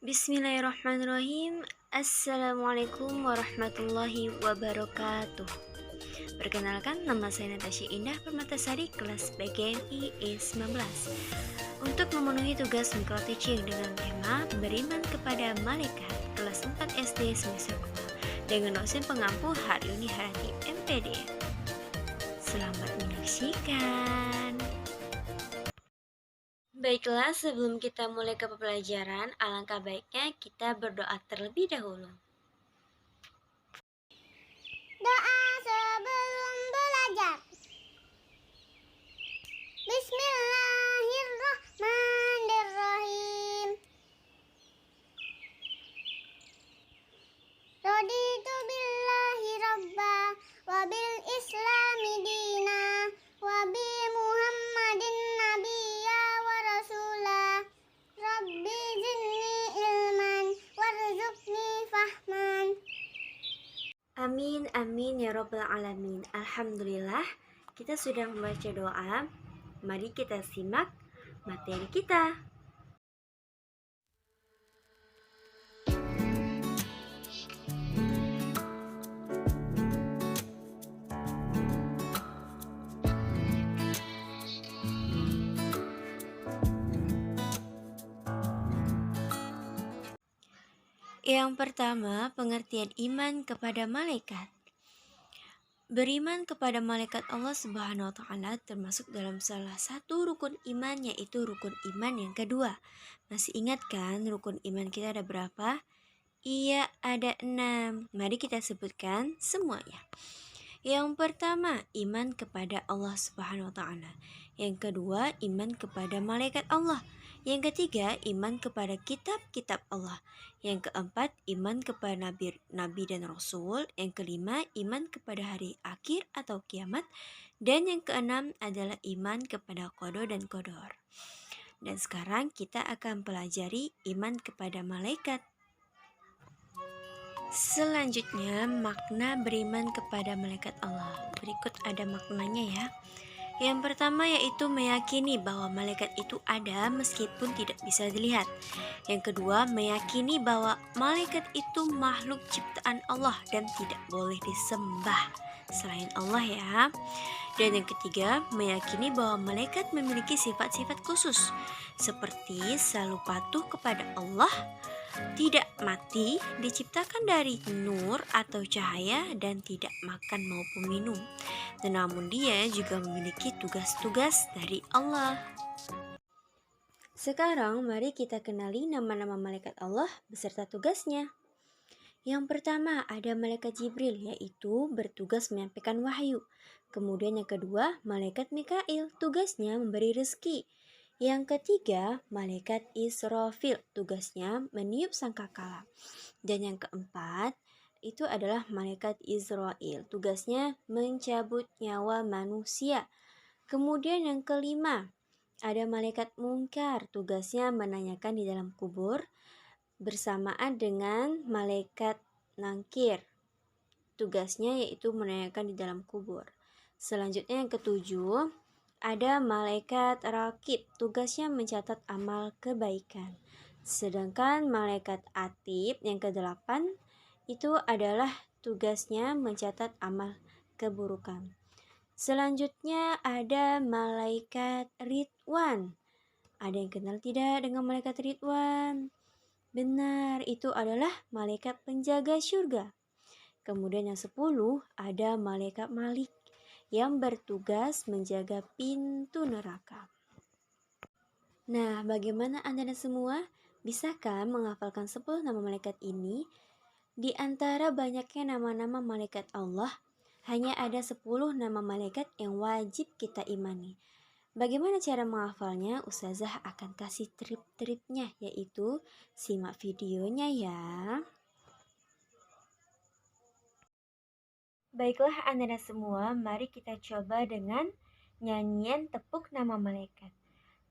Bismillahirrahmanirrahim. Assalamualaikum warahmatullahi wabarakatuh. Perkenalkan, nama saya Natasha Indah Permatasari, kelas PGMI E19. Untuk memenuhi tugas micro teaching dengan tema Beriman kepada Malaikat, kelas 4 SD semester 2 dengan dosen pengampu Haryuni Harati MPD. Selamat menyaksikan. Baiklah, sebelum kita mulai ke pembelajaran, alangkah baiknya kita berdoa terlebih dahulu. Doa sebelum belajar. Bismillahirrahmanirrahim. Raditu billahi rabba wa bil islami dina wa bi muhammadin nabiyya wa rasula. Rabbi zidni ilman warzuqni fahman. Amin, amin ya robbal alamin. Alhamdulillah, kita sudah membaca doa. Mari kita simak materi kita. Yang pertama, pengertian iman kepada malaikat. Beriman kepada malaikat Allah Subhanahu wa Ta'ala termasuk dalam salah satu rukun iman, yaitu rukun iman yang kedua. Masih ingat kan rukun iman kita ada berapa? Iya, ada 6. Mari kita sebutkan semuanya. Yang pertama, iman kepada Allah Subhanahu wa Ta'ala. Yang kedua, iman kepada malaikat Allah. Yang ketiga, iman kepada kitab-kitab Allah. Yang keempat, iman kepada nabi dan rasul. Yang kelima, iman kepada hari akhir atau kiamat. Dan yang keenam adalah iman kepada qada dan qadar. Dan sekarang kita akan pelajari iman kepada malaikat. Selanjutnya, makna beriman kepada malaikat Allah. Berikut ada maknanya ya. Yang pertama yaitu meyakini bahwa malaikat itu ada meskipun tidak bisa dilihat. Yang kedua, meyakini bahwa malaikat itu makhluk ciptaan Allah dan tidak boleh disembah selain Allah ya. Dan yang ketiga, meyakini bahwa malaikat memiliki sifat-sifat khusus seperti selalu patuh kepada Allah, tidak mati, diciptakan dari nur atau cahaya, dan tidak makan maupun minum. Dan namun dia juga memiliki tugas-tugas dari Allah. Sekarang mari kita kenali nama-nama malaikat Allah beserta tugasnya. Yang pertama ada malaikat Jibril, yaitu bertugas menyampaikan wahyu. Kemudian yang kedua, malaikat Mikail, tugasnya memberi rezeki. Yang ketiga, malaikat Israfil, tugasnya meniup sangkakala. Dan yang keempat, itu adalah malaikat Israel, tugasnya mencabut nyawa manusia. Kemudian yang kelima, ada malaikat Munkar, tugasnya menanyakan di dalam kubur, bersamaan dengan malaikat Nangkir, tugasnya yaitu menanyakan di dalam kubur. Selanjutnya yang ketujuh, ada malaikat Rakib, tugasnya mencatat amal kebaikan. Sedangkan malaikat Atib yang kedelapan itu adalah tugasnya mencatat amal keburukan. Selanjutnya ada malaikat Ridwan. Ada yang kenal tidak dengan malaikat Ridwan? Benar, itu adalah malaikat penjaga surga. Kemudian yang 10 ada malaikat Malik yang bertugas menjaga pintu neraka. Nah, bagaimana Anda semua? Bisakah menghafalkan 10 nama malaikat ini? Di antara banyaknya nama-nama malaikat Allah, hanya ada 10 nama malaikat yang wajib kita imani. Bagaimana cara menghafalnya? Ustazah akan kasih trik-triknya, yaitu simak videonya ya. Baiklah Anda semua, mari kita coba dengan nyanyian tepuk nama malaikat.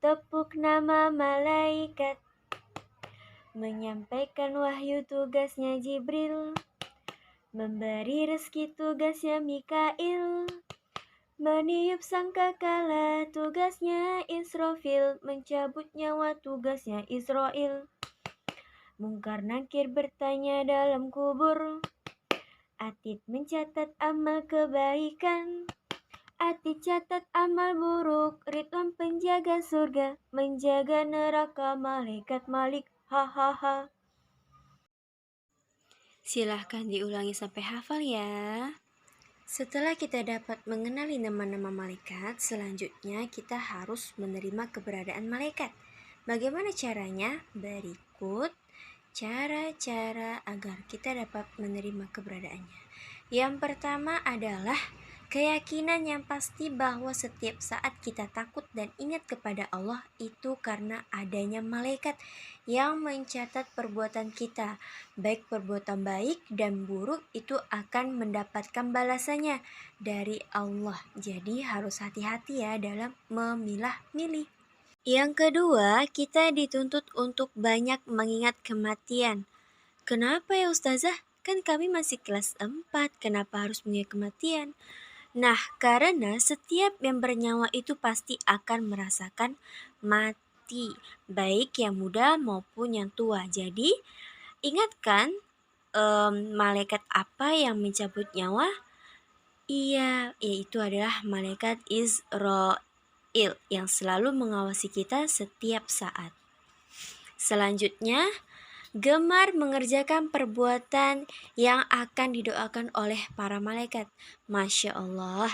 Tepuk nama malaikat, menyampaikan wahyu tugasnya Jibril, memberi rezeki tugasnya Mikail, meniup sangkakala tugasnya Israfil, mencabut nyawa tugasnya Israel. Mungkar nakir bertanya dalam kubur. Atid mencatat amal kebaikan, Atid catat amal buruk. Ridwan penjaga surga, menjaga neraka malaikat Malik. Hahaha. Silahkan diulangi sampai hafal ya. Setelah kita dapat mengenali nama-nama malaikat, selanjutnya kita harus menerima keberadaan malaikat. Bagaimana caranya? Berikut cara-cara agar kita dapat menerima keberadaannya. Yang pertama adalah keyakinan yang pasti bahwa setiap saat kita takut dan ingat kepada Allah itu karena adanya malaikat yang mencatat perbuatan kita. Baik perbuatan baik dan buruk itu akan mendapatkan balasannya dari Allah. Jadi harus hati-hati ya dalam memilah-milih. Yang kedua, kita dituntut untuk banyak mengingat kematian. Kenapa ya Ustazah? Kan kami masih kelas 4, kenapa harus mengingat kematian? Nah, karena setiap yang bernyawa itu pasti akan merasakan mati, baik yang muda maupun yang tua. Jadi, ingatkan malaikat apa yang mencabut nyawa? Iya, yaitu adalah malaikat Israel yang selalu mengawasi kita setiap saat. Selanjutnya, gemar mengerjakan perbuatan yang akan didoakan oleh para malaikat. Masya Allah,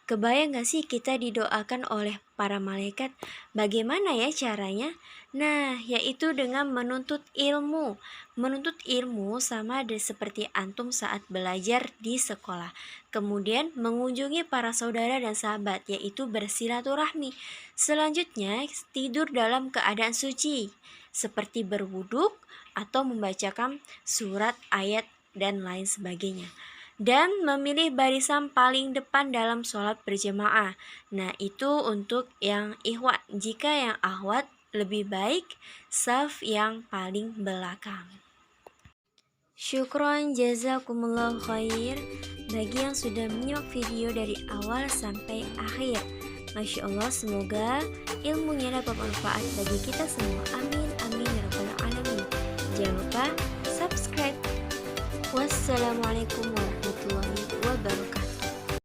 kebayang gak sih kita didoakan oleh para malaikat? Bagaimana ya caranya? Nah, yaitu dengan menuntut ilmu. Menuntut ilmu sama seperti antum saat belajar di sekolah. Kemudian mengunjungi para saudara dan sahabat, yaitu bersilaturahmi. Selanjutnya, tidur dalam keadaan suci, seperti berwuduk atau membacakan surat, ayat, dan lain sebagainya. Dan memilih barisan paling depan dalam sholat berjamaah. Nah, itu untuk yang ikhwan. Jika yang akhwat, lebih baik saf yang paling belakang. Syukron jazakumullah khair bagi yang sudah menyimak video dari awal sampai akhir. Masya Allah, semoga ilmunya dapat bermanfaat bagi kita semua. Amin, amin ya rabbal alamin. Jangan lupa subscribe. Wassalamualaikum warahmatullahi wabarakatuh.